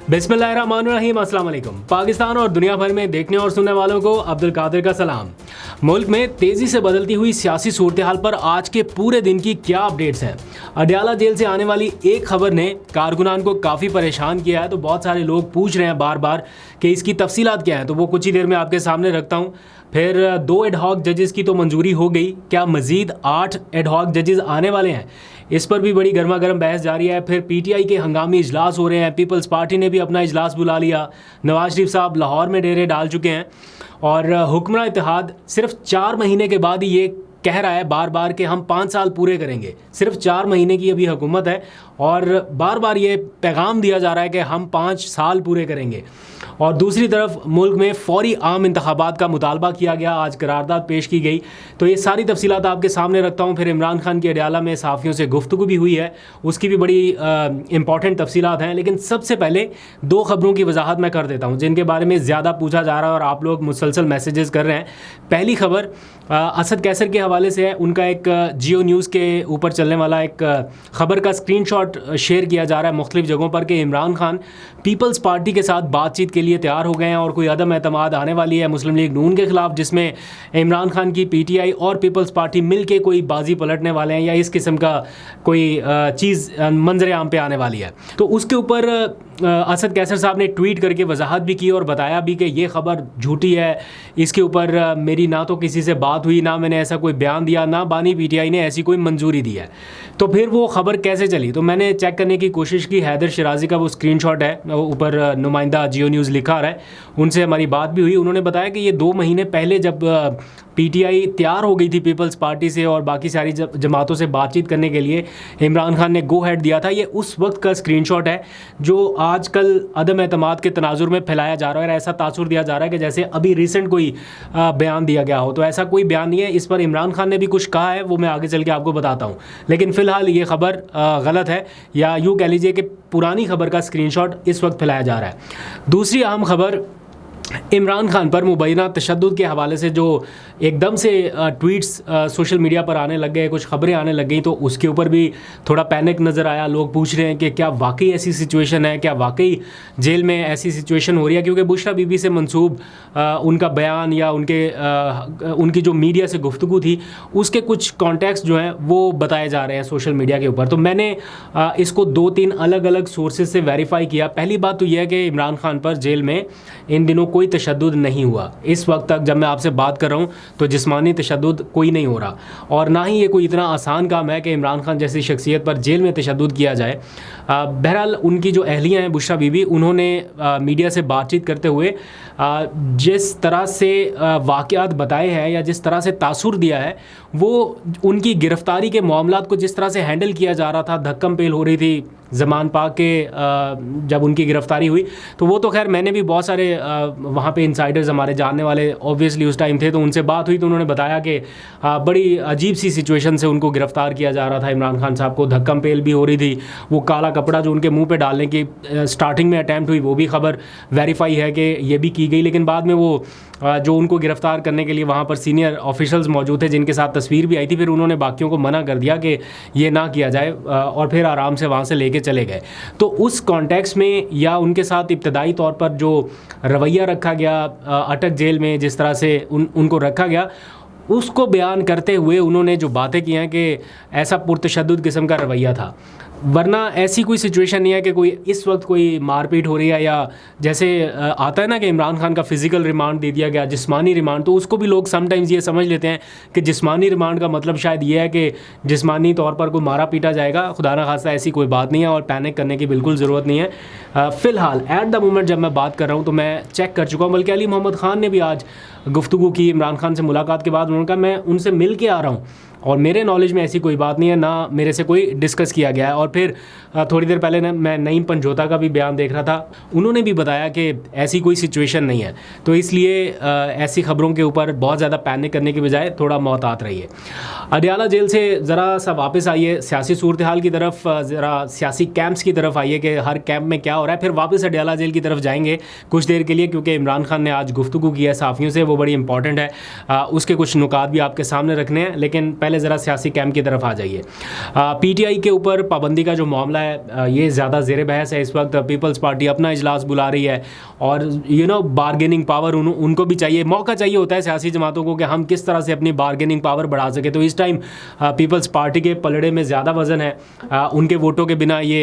बिस्मिल्लाहिर्रहमानिर्रहीम, अस्सलाम वालेकुम। पाकिस्तान और दुनिया भर में देखने और सुनने वालों को अब्दुल कादिर का सलाम। मुल्क में तेज़ी से बदलती हुई सियासी सूरत हाल पर आज के पूरे दिन की क्या अपडेट्स हैं। अडयाला जेल से आने वाली एक खबर ने कारकुनान को काफ़ी परेशान किया है, तो बहुत सारे लोग पूछ रहे हैं बार बार कि इसकी तफसीलात क्या हैं, तो वो कुछ ही देर में आपके सामने रखता हूँ। फिर 2 एडहॉक जजेस की तो मंजूरी हो गई, क्या मज़ीद 8 एडहॉक जजेस आने वाले हैं, इस पर भी बड़ी गर्मा गर्म बहस जारी है। फिर पीटीआई के हंगामी इजलास हो रहे हैं, पीपल्स पार्टी ने भी अपना इजलास बुला लिया, नवाज शरीफ साहब लाहौर में डेरे डाल चुके हैं और हुक्मरान इत्तेहाद सिर्फ 4 महीने के बाद ही ये कह रहा है बार बार कि हम 5 साल पूरे करेंगे। सिर्फ 4 महीने की अभी हुकूमत है और बार बार ये पैगाम दिया जा रहा है कि हम 5 साल पूरे करेंगे। और दूसरी तरफ मुल्क में फौरी आम इंतखाबात का मुतालबा किया गया, आज करारदाद पेश की गई। तो ये सारी तफसीलात आपके सामने रखता हूँ। फिर इमरान खान की अडयाला में सहाफ़ियों से गुफ्तगू भी हुई है, उसकी भी बड़ी इंपॉर्टेंट तफसीलात हैं। लेकिन सबसे पहले 2 खबरों की वजाहत मैं कर देता हूँ जिनके बारे में ज़्यादा पूछा जा रहा है और आप लोग मुसलसल मैसेजेस कर रहे हैं। पहली खबर असद कैसर के हवाले से है। उनका एक जियो न्यूज़ के ऊपर चलने वाला एक ख़बर का स्क्रीनशॉट शेयर किया जा रहा है मुख्तलिफ जगहों पर कि इमरान खान पीपल्स पार्टी के साथ बातचीत के लिए तैयार हो गए हैं और कोई अदम एतमाद आने वाली है मुस्लिम लीग नून के ख़िलाफ़, जिसमें इमरान खान की पीटीआई और पीपल्स पार्टी मिल के कोई बाजी पलटने वाले हैं या इस किस्म का कोई चीज़ मंजर आम पे आने वाली है। तो उसके ऊपर असद कैसर साहब ने ट्वीट करके वजाहत भी की और बताया भी कि ये ख़बर झूठी है, इसके ऊपर मेरी ना तो किसी से बात हुई, ना मैंने ऐसा कोई बयान दिया, ना बानी पीटीआई ने ऐसी कोई मंजूरी दी है। तो फिर वो ख़बर कैसे चली, तो मैंने चेक करने की कोशिश की। हैदर शिराजी का वो स्क्रीनशॉट है, ऊपर नुमाइंदा जियो न्यूज़ लिखा आ रहा है, उनसे हमारी बात भी हुई। उन्होंने बताया कि ये 2 महीने पहले जब पीटीआई तैयार हो गई थी पीपल्स पार्टी से और बाकी सारी जमातों से बातचीत करने के लिए, इमरान खान ने गो हेड दिया था। ये उस वक्त का स्क्रीनशॉट है जो आजकल अदम एतमाद के तनाजुर में फैलाया जा रहा है और ऐसा तासुर दिया जा रहा है कि जैसे अभी रिसेंट कोई बयान दिया गया हो। तो ऐसा कोई बयान नहीं है, इस पर इमरान खान ने भी कुछ कहा है, वो मैं आगे चल के आपको बताता हूँ। लेकिन फ़िलहाल ये ख़बर गलत है, या यूँ कह लीजिए कि पुरानी ख़बर का स्क्रीनशॉट इस वक्त फैलाया जा रहा है। दूसरी अहम खबर इमरान खान पर मुबैना तशद्दुद के हवाले से जो एकदम से ट्वीट्स सोशल मीडिया पर आने लग गए, कुछ ख़बरें आने लग गई, तो उसके ऊपर भी थोड़ा पैनिक नज़र आया। लोग पूछ रहे हैं कि क्या वाकई ऐसी सिचुएशन है, क्या वाकई जेल में ऐसी सिचुएशन हो रही है, क्योंकि बुशरा बीबी से मंसूब उनका बयान या उनकी जो मीडिया से गुफ्तगू थी उसके कुछ कॉन्टेक्स्ट जो हैं वो बताए जा रहे हैं सोशल मीडिया के ऊपर। तो मैंने इसको 2-3 अलग अलग सोर्सेज से वेरीफाई किया। पहली बात तो यह है कि इमरान खान पर जेल में इन दिनों कोई तशद्दुद नहीं हुआ। इस वक्त तक जब मैं आपसे बात कर रहा हूँ तो जिस्मानी तशद्दुद कोई नहीं हो रहा, और ना ही ये कोई इतना आसान काम है कि इमरान खान जैसी शख्सियत पर जेल में तशद्दुद किया जाए। बहरहाल उनकी जो अहलिया हैं बुशरा बीबी, उन्होंने मीडिया से बातचीत करते हुए जिस तरह से वाक़यात बताए हैं या जिस तरह से तासुर दिया है, वो उनकी गिरफ़्तारी के मामलात को जिस तरह से हैंडल किया जा रहा था, धक्कम पेल हो रही थी ज़मान पाक के जब उनकी गिरफ़्तारी हुई, तो वो तो खैर मैंने भी बहुत सारे वहाँ पे इंसाइडर्स हमारे जानने वाले ऑब्वियसली उस टाइम थे, तो उनसे बात हुई तो उन्होंने बताया कि बड़ी अजीब सी सिचुएशन से उनको गिरफ़्तार किया जा रहा था। इमरान खान साहब को धक्कम पेल भी हो रही थी, वो काला कपड़ा जो उनके मुंह पे डालने की स्टार्टिंग में अटैम्प्ट हुई वो भी खबर वेरीफाई है कि ये भी की गई। लेकिन बाद में वो जो उनको गिरफ़्तार करने के लिए वहाँ पर सीनियर ऑफिशल्स मौजूद थे जिनके साथ तस्वीर भी आई थी, फिर उन्होंने बाकियों को मना कर दिया कि ये ना किया जाए और फिर आराम से वहाँ से लेके चले गए। तो उस कॉन्टेक्स्ट में या उनके साथ इब्तदाई तौर पर जो रवैया रखा गया अटक जेल में, जिस तरह से उनको रखा गया, उसको बयान करते हुए उन्होंने जो बातें की हैं कि ऐसा पुरतशद्दुद किस्म का रवैया था। वरना ऐसी कोई सिचुएशन नहीं है कि कोई इस वक्त कोई मारपीट हो रही है, या जैसे आता है ना कि इमरान खान का फ़िज़िकल रिमांड दे दिया गया, जिस्मानी रिमांड, तो उसको भी लोग समटाइम्स ये समझ लेते हैं कि जिस्मानी रिमांड का मतलब शायद ये है कि जिस्मानी तौर पर कोई मारा पीटा जाएगा। खुदा ना खास्ता ऐसी कोई बात नहीं है और पैनिक करने की बिल्कुल ज़रूरत नहीं है। फ़िलहाल एट द मोमेंट जब मैं बात कर रहा हूँ तो मैं चेक कर चुका हूँ, बल्कि अली मोहम्मद ख़ान ने भी आज गुफ्तगू की इमरान खान से मुलाकात के बाद। उन्होंने कहा मैं उनसे मिल के आ रहा हूँ और मेरे नॉलेज में ऐसी कोई बात नहीं है, ना मेरे से कोई डिस्कस किया गया है। और फिर थोड़ी देर पहले मैं नईम पंजोता का भी बयान देख रहा था, उन्होंने भी बताया कि ऐसी कोई सिचुएशन नहीं है। तो इसलिए ऐसी ख़बरों के ऊपर बहुत ज़्यादा पैनिक करने की बजाय थोड़ा मोहतात रहिए। अडयाला जेल से ज़रा सा वापस आइए सियासी सूरत हाल की तरफ, ज़रा सियासी कैंप्स की तरफ आइए कि हर कैंप में क्या हो रहा है। फिर वापस अडयाला जेल की तरफ जाएंगे कुछ देर के लिए, क्योंकि इमरान खान ने आज गुफ्तगू की है सहाफ़ियों से, वो बड़ी इंपॉर्टेंट है। उसके कुछ नुकात भी आपके सामने रखने हैं। लेकिन पहले ज़रा सियासी कैंप की तरफ आ जाइए। PTI के ऊपर पाबंदी का जो मामला है ये ज़्यादा ज़ेर बहस है इस वक्त। पीपल्स पार्टी अपना इजलास बुला रही है और बारगेनिंग पावर उनको भी चाहिए, मौका चाहिए होता है सियासी जमातों को कि हम किस तरह से अपनी बारगेनिंग पावर बढ़ा सके। तो इस टाइम पीपल्स पार्टी के पलड़े में ज़्यादा वज़न है। उनके वोटों के बिना ये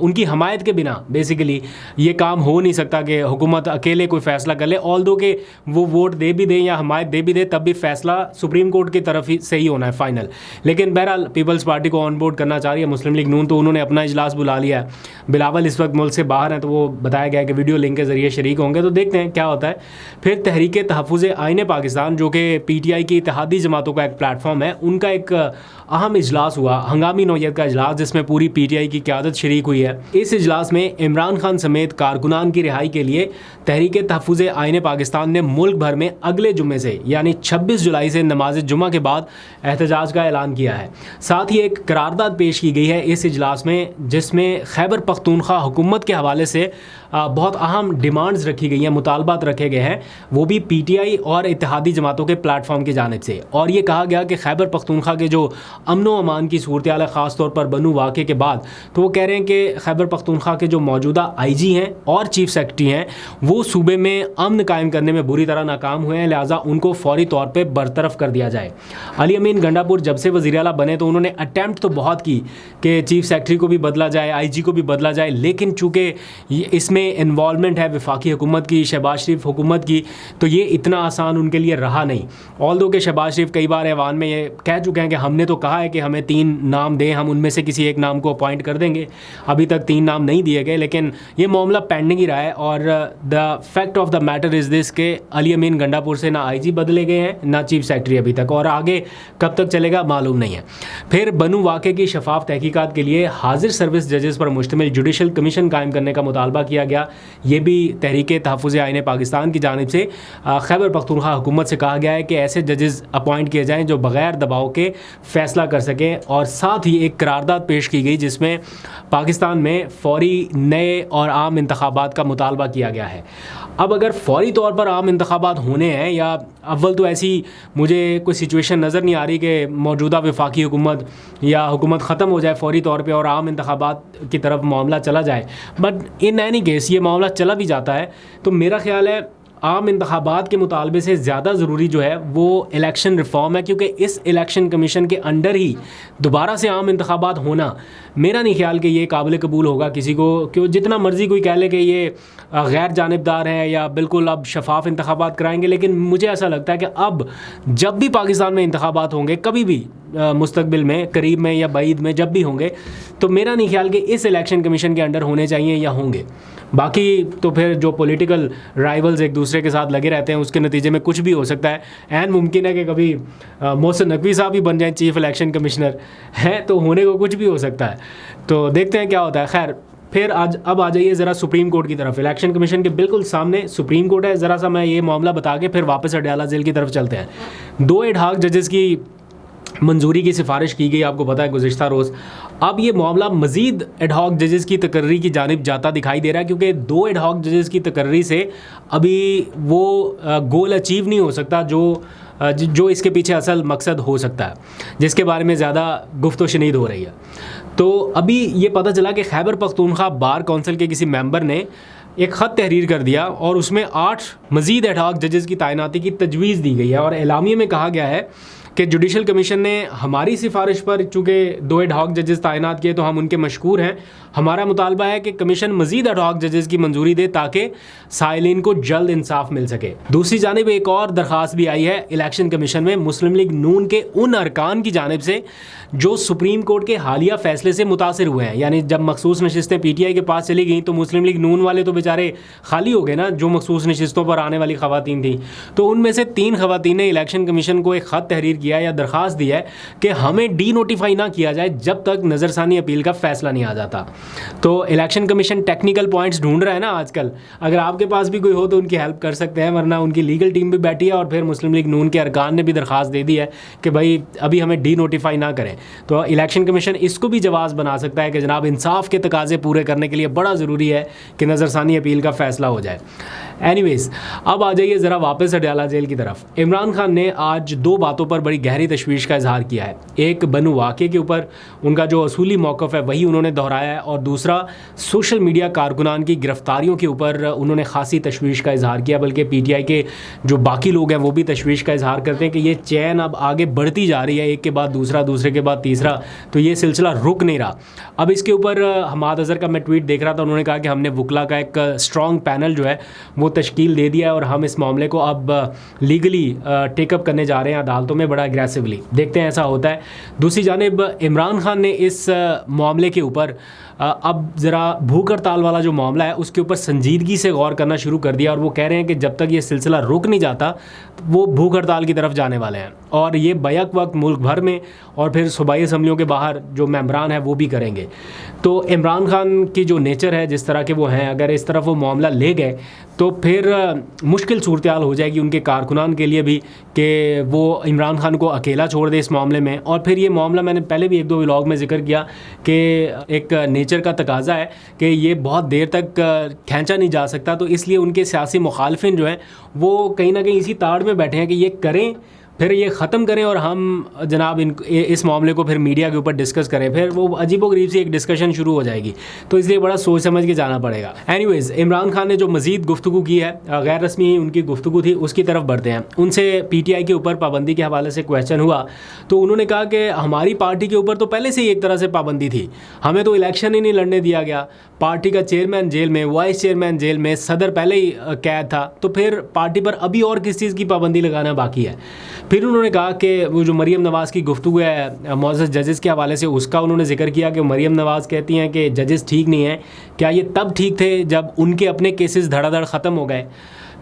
उनकी हमायत के बिना बेसिकली ये काम हो नहीं सकता कि हुकूमत अकेले कोई फ़ैसला कर ले। ऑल्दो के वो वोट दे भी दें या हमायत दे भी दे तब भी फ़ैसला सुप्रीम कोर्ट की तरफ ही से ही होना है फाइनल। लेकिन बहरहाल पीपल्स पार्टी को ऑन बोर्ड करना चाह रही है मुस्लिम लीग नून, तो उन्होंने अपना इजलास बुला लिया है। बिलावल इस वक्त मुल्क से बाहर हैं, तो वो बताया गया है कि वीडियो लिंक के ज़रिए शरीक होंगे, तो देखते हैं क्या होता है। फिर तहरीक तहफ़्फ़ुज़ आईन पाकिस्तान जो कि PTI की इत्तेहादी जमातों का एक प्लेटफॉर्म है, उनका एक अहम इजलास हुआ, हंगामी नौयत का इजलास, जिसमें पूरी PTI की क़यादत शरीक हुई है। इस इजलास में इमरान खान समेत कारकुनान की रिहाई के लिए तहरीक तहफ़्फ़ुज़ आईन पाकिस्तान ने मुल्क भर में अगले जुम्मे से यानी 26 जुलाई से नमाज जुमा के बाद एहतजाज का ऐलान किया है। साथ ही एक करारदाद पेश की गई है इस इजलास में, जिसमें खैबर पख्तूनख्वा हुकूमत के हवाले से बहुत अहम डिमांड्स रखी गई हैं, मुतालबात रखे गए हैं, वो भी PTI और इत्तेहादी जमातों के प्लेटफॉर्म की जानिब से। और ये कहा गया कि खैबर पख्तूनख्वा के जो अमन व अमान की सूरत हाल है, ख़ास तौर पर बनू वाक़े के बाद, तो वो कह रहे हैं कि खैबर पख्तूनख्वा के जो मौजूदा IG हैं और चीफ सेक्रेटरी हैं वो सूबे में अमन कायम करने में बुरी तरह नाकाम हुए हैं, लिहाजा उनको फौरी तौर पर बरतरफ कर दिया जाए। अली अमीन गंडापुर जब से वज़ीर आला बने तो उन्होंने अटैम्प्ट तो बहुत की कि चीफ सेक्रेटरी को भी बदला जाए, IG को भी बदला जाए, लेकिन चूँकि इसमें इन्वॉल्वमेंट है वफाकी हुकूमत की, शहबाज शरीफ हुकूमत की, तो ये इतना आसान उनके लिए रहा नहीं। ऑल्दो के शहबाज शरीफ कई बार ऐवान में ये कह चुके हैं कि हमने तो कहा है कि हमें 3 नाम दें, हम उनमें से किसी एक नाम को अपॉइंट कर देंगे। अभी तक 3 नाम नहीं दिए गए, लेकिन ये मामला पेंडिंग ही रहा है। और the fact of the matter is this के अली अमीन गंडापुर से ना IG बदले गए हैं ना चीफ सेक्रेटरी अभी तक, और आगे कब तक चलेगा मालूम नहीं है। फिर बनू वाक़े की शफाफ तहकीकात के लिए हाजिर सर्विस जजेस पर मुश्तमिल जुडिशल कमीशन कायम करने का मुतालबा किया गया। ये भी तहरीक तहफ़्फ़ुज़ आईन पाकिस्तान की जानिब से खैबर पख्तूनख्वा हुकूमत से कहा गया है कि ऐसे जजेस अपॉइंट किए जाएँ जो बग़ैर दबाव के फ़ैसला कर सकें। और साथ ही एक करारदाद पेश की गई जिसमें पाकिस्तान में फ़ौरी नए और आम इंतखाबात का मुतालबा किया गया है। अब अगर फ़ौरी तौर पर आम इंतखाबात होने हैं, या अव्वल तो ऐसी मुझे कोई सिचुएशन नज़र नहीं आ रही कि मौजूदा वफाकी हुकूमत या हुकूमत ख़त्म हो जाए फ़ौरी तौर पे और आम इंतखाबात की तरफ मामला चला जाए, बट इन एनी केस ये मामला चला भी जाता है तो मेरा ख़्याल है आम इंतखाबात के मुतालबे से ज़्यादा ज़रूरी जो है वो इलेक्शन रिफॉर्म है, क्योंकि इस इलेक्शन कमीशन के अंडर ही दोबारा से आम इंतखाबात होना मेरा नहीं ख्याल कि ये काबिल कबूल होगा किसी को। क्यों जितना मर्ज़ी कोई कह ले कि ये गैर जानिबदार है या बिल्कुल अब शफाफ इंतखाबात कराएंगे, लेकिन मुझे ऐसा लगता है कि अब जब भी पाकिस्तान में इंतखाबात होंगे, कभी भी मुस्तकबिल में, करीब में या बाईद में जब भी होंगे, तो मेरा नहीं ख्याल कि इस इलेक्शन कमीशन के अंडर होने चाहिए या होंगे। बाकी तो फिर जो पॉलिटिकल राइवल्स एक दूसरे के साथ लगे रहते हैं उसके नतीजे में कुछ भी हो सकता है। ऐन मुमकिन है कि कभी मोहसिन नकवी साहब ही बन जाएं चीफ इलेक्शन कमिश्नर, हैं तो होने को कुछ भी हो सकता है। तो देखते हैं क्या होता है। खैर फिर अब आ जाइए ज़रा सुप्रीम कोर्ट की तरफ। इलेक्शन कमीशन के बिल्कुल सामने सुप्रीम कोर्ट है। ज़रा सा मैं ये मामला बता के फिर वापस अडयाला जेल की तरफ चलते हैं। 2 एडहॉक जजेस की मंजूरी की सिफारिश की गई, आपको पता है गुज़िश्ता रोज़। अब ये मामला मज़ीद एडहॉक जजेस की तकर्री की जानिब जाता दिखाई दे रहा है, क्योंकि 2 एडहॉक जजेस की तकर्री से अभी वो गोल अचीव नहीं हो सकता जो इसके पीछे असल मकसद हो सकता है, जिसके बारे में ज़्यादा गुफ्त व शनीद हो रही है। तो अभी ये पता चला कि खैबर पख्तूनख्वा बार कौंसिल के किसी मेंबर ने एक ख़त तहरीर कर दिया और उसमें 8 मज़ीद एडहॉक जजेस की तैनाती की तजवीज़ दी गई है। और एलामिये में कहा गया है कि जुडिशल कमीशन ने हमारी सिफारिश पर चूँकि 2 एडहॉक जजेस तैनात किए तो हम उनके मशकूर हैं। हमारा मुतालबा है कि कमीशन मज़ीद एडहॉक जजेस की मंजूरी दे ताकि साइलिन को जल्द इंसाफ मिल सके। दूसरी जानिब एक और दरख्वास्त भी आई है इलेक्शन कमीशन में मुस्लिम लीग नून के उन अरकान की जानिब से जो सुप्रीम कोर्ट के हालिया फ़ैसले से मुतासिर हुए हैं। यानी जब मखसूस नशिस्तें PTI के पास चली गई तो मुस्लिम लीग नून वाले तो बेचारे खाली हो गए ना, जो मखसूस नशिस्तों पर आने वाली ख़वातीन थी। तो उनमें से 3 ख़वातीन ने इलेक्शन कमीशन को एक ख़त तहरीर किया या दरख्वास्त दी है कि हमें डी नोटिफाई ना किया जाए जब तक नज़रसानी अपील का फ़ैसला नहीं आ जाता। तो इलेक्शन कमीशन टेक्निकल पॉइंट्स ढूंढ रहा है ना आजकल। अगर आपके पास भी कोई हो तो उनकी हेल्प कर सकते हैं, वरना उनकी लीगल टीम भी बैठी है और फिर मुस्लिम लीग नून के अरकान ने भी दरख्वास्त दे दी है कि भाई अभी हमें डी नोटिफाई ना करें। तो इलेक्शन कमीशन इसको भी जवाब बना सकता है कि जनाब इंसाफ के तकाजे पूरे करने के लिए बड़ा ज़रूरी है कि नज़रसानी अपील का फ़ैसला हो जाए। एनीवेज़ अब आ जाइए ज़रा वापस अडयाला जेल की तरफ। इमरान खान ने आज 2 बातों पर बड़ी बड़ी गहरी तशवीश का इजहार किया है। एक बनू वाक़े के ऊपर उनका जो असूली मौक़िफ़ है वही उन्होंने दोहराया है, और दूसरा सोशल मीडिया कारकुनान की गिरफ्तारियों के ऊपर उन्होंने ख़ासी तशवीश का इजहार किया। बल्कि PTI के जो बाकी लोग हैं वो भी तशवीश का इजहार करते हैं कि ये चैन अब आगे बढ़ती जा रही है, एक के बाद दूसरा, दूसरे के बाद तीसरा, तो ये सिलसिला रुक नहीं रहा। अब इसके ऊपर हमाद अज़हर का मैं ट्वीट देख रहा था, उन्होंने कहा कि हमने वकला का एक स्ट्रॉन्ग पैनल जो है वो तश्कील दे दिया है और हम इस मामले को अब लीगली टेकअप करने जा रहे हैं अदालतों में बड़ा एग्रेसिवली। देखते हैं ऐसा होता है। दूसरी जानिब इमरान खान ने इस मामले के ऊपर अब ज़रा भूख हड़ताल वाला जो मामला है उसके ऊपर संजीदगी से गौर करना शुरू कर दिया, और वो कह रहे हैं कि जब तक ये सिलसिला रुक नहीं जाता वो भूख हड़ताल की तरफ जाने वाले हैं, और ये बैक वक्त मुल्क भर में और फिर सूबाई असम्बलियों के बाहर जो मेंबरान हैं वो भी करेंगे। तो इमरान खान की जो नेचर है, जिस तरह के वो हैं, अगर इस तरफ वो मामला ले गए तो फिर मुश्किल सूरत हाल हो जाएगी उनके कारकुनान के लिए भी कि वो इमरान खान को अकेला छोड़ दे इस मामले में। और फिर ये मामला मैंने पहले भी 1-2 व्लॉग में ज़िक्र किया कि एक नेचर का तकाजा है कि ये बहुत देर तक खींचा नहीं जा सकता, तो इसलिए उनके सियासी मुखालफिन जो हैं वो कहीं ना कहीं इसी ताड़ में बैठे हैं कि ये करें, फिर ये ख़त्म करें और हम जनाब इस मामले को फिर मीडिया के ऊपर डिस्कस करें, फिर वो अजीबोगरीब सी एक डिस्कशन शुरू हो जाएगी। तो इसलिए बड़ा सोच समझ के जाना पड़ेगा। एनीवेज़, इमरान खान ने जो मज़ीद गुफ्तगू की है, गैर रस्मी उनकी गुफ्तगू थी, उसकी तरफ बढ़ते हैं। उनसे PTI के ऊपर पाबंदी के हवाले से क्वेश्चन हुआ तो उन्होंने कहा कि हमारी पार्टी के ऊपर तो पहले से ही एक तरह से पाबंदी थी, हमें तो इलेक्शन ही नहीं लड़ने दिया गया, पार्टी का चेयरमैन जेल में, वाइस चेयरमैन जेल में, सदर पहले ही कैद था, तो फिर पार्टी पर अभी और किस चीज़ की पाबंदी लगाना बाकी है। फिर उन्होंने कहा कि वो जो मरीम नवाज़ की गुफ्तगू है मुअज़्ज़ज़ जजेस के हवाले से, उसका उन्होंने जिक्र किया कि मरीम नवाज़ कहती हैं कि जजेस ठीक नहीं हैं। क्या ये तब ठीक थे जब उनके अपने केसेस धड़ाधड़ ख़त्म हो गए?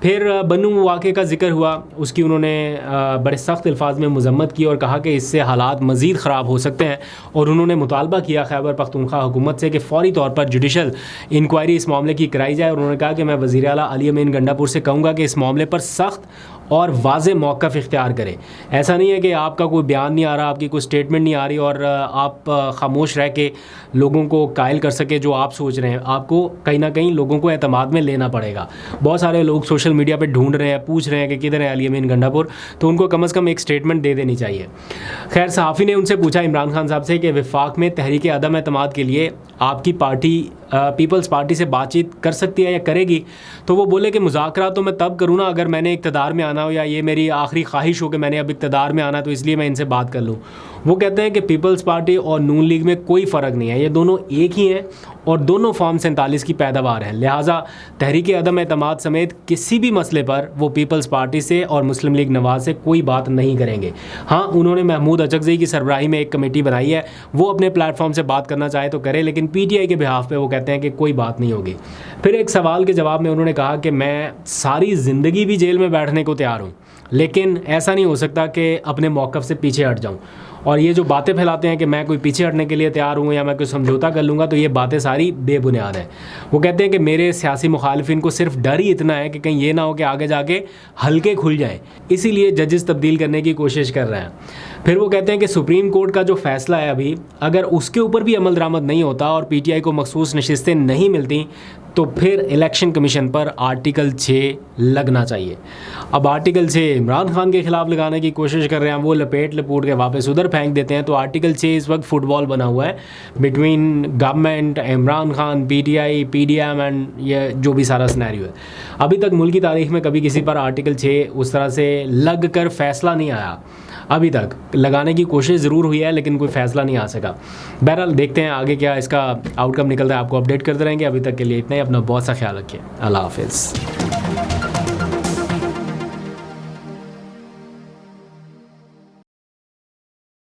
फिर बनू वाक़े का जिक्र हुआ, उसकी उन्होंने बड़े सख्त अल्फाज में मज़म्मत की और कहा कि इससे हालात मज़ीद ख़राब हो सकते हैं, और उन्होंने मुतालबा किया खैबर पख्तूनख्वा हुकूमत से कि फ़ौरी तौर पर जुडिशल इंक्वायरी इस मामले की कराई जाए। और उन्होंने कहा कि मैं वज़ीर आला अली अमीन गंडापुर से कहूँगा कि इस मामले पर सख्त और वाज़े मौक़िफ़ इख्तियार करें। ऐसा नहीं है कि आपका कोई बयान नहीं आ रहा, आपकी कोई स्टेटमेंट नहीं आ रही और आप ख़ामोश रह के लोगों को कायल कर सके जो आप सोच रहे हैं। आपको कहीं ना कहीं लोगों को एतमाद में लेना पड़ेगा। बहुत सारे लोग सोशल मीडिया पे ढूंढ रहे हैं, पूछ रहे हैं कि किधर है अली अमीन गंडापुर, तो उनको कम से कम एक स्टेटमेंट दे देनी चाहिए। खैर, सहाफ़ी ने उनसे पूछा इमरान खान साहब से कि वफाक में तहरीक अदम एतमाद के लिए आपकी पार्टी पीपल्स पार्टी से बातचीत कर सकती है या करेगी? तो वो बोले कि मुज़ाकरा तो मैं तब करूँ ना अगर मैंने इक़्तिदार में आना हो, या ये मेरी आखिरी ख्वाहिश हो कि मैंने अब इक़्तिदार में आना, तो इसलिए मैं इनसे बात कर लूँ। वो कहते हैं कि पीपल्स पार्टी और नून लीग में कोई फ़र्क नहीं है, ये दोनों एक ही हैं और दोनों फॉर्म 47 की पैदावार हैं। लिहाजा तहरीक अदम एतमाद समेत किसी भी मसले पर वो पीपल्स पार्टी से और मुस्लिम लीग नवाज़ से कोई बात नहीं करेंगे। हाँ, उन्होंने महमूद अचकज़ई की सरबराही में एक कमेटी बनाई है, वो अपने प्लेटफॉर्म से बात करना चाहे तो करे, लेकिन PTI के बिहाफ पे वो कहते हैं कि कोई बात नहीं होगी। फिर एक सवाल के जवाब में उन्होंने कहा कि मैं सारी ज़िंदगी भी जेल में बैठने को तैयार हूँ, लेकिन ऐसा नहीं हो सकता कि अपने मौक़िफ़ से पीछे हट जाऊँ। और ये जो बातें फैलाते हैं कि मैं कोई पीछे हटने के लिए तैयार हूँ या मैं कोई समझौता कर लूँगा, तो ये बातें सारी बेबुनियाद है। वो कहते हैं कि मेरे सियासी मुखालिफिन को सिर्फ डर ही इतना है कि कहीं ये ना हो कि आगे जाके हल्के खुल जाएं, इसीलिए जजेस तब्दील करने की कोशिश कर रहे हैं। फिर वो कहते हैं कि सुप्रीम कोर्ट का जो फ़ैसला है अभी, अगर उसके ऊपर भी अमल दरामद नहीं होता और PTI को मखसूस नशिस्तें नहीं मिलती, तो फिर इलेक्शन कमीशन पर आर्टिकल 6 लगना चाहिए। अब आर्टिकल 6 इमरान खान के ख़िलाफ़ लगाने की कोशिश कर रहे हैं, वो लपेट के वापस उधर फेंक देते हैं। तो आर्टिकल 6 इस वक्त फुटबॉल बना हुआ है between government, Imran Khan, PTI, PDM and ये जो भी सारा सिनेरियो है। अभी तक मुल्क की तारीख़ में कभी किसी पर आर्टिकल 6 उस तरह से लग कर फ़ैसला नहीं आया। अभी तक लगाने की कोशिश ज़रूर हुई है लेकिन कोई फ़ैसला नहीं आ सका। बहरहाल देखते हैं आगे क्या इसका आउटकम निकलता है, आपको अपडेट करते रहेंगे। अभी तक के लिए इतना ही, अपना बहुत सा ख्याल रखिए। अल्लाह हाफ़िज़।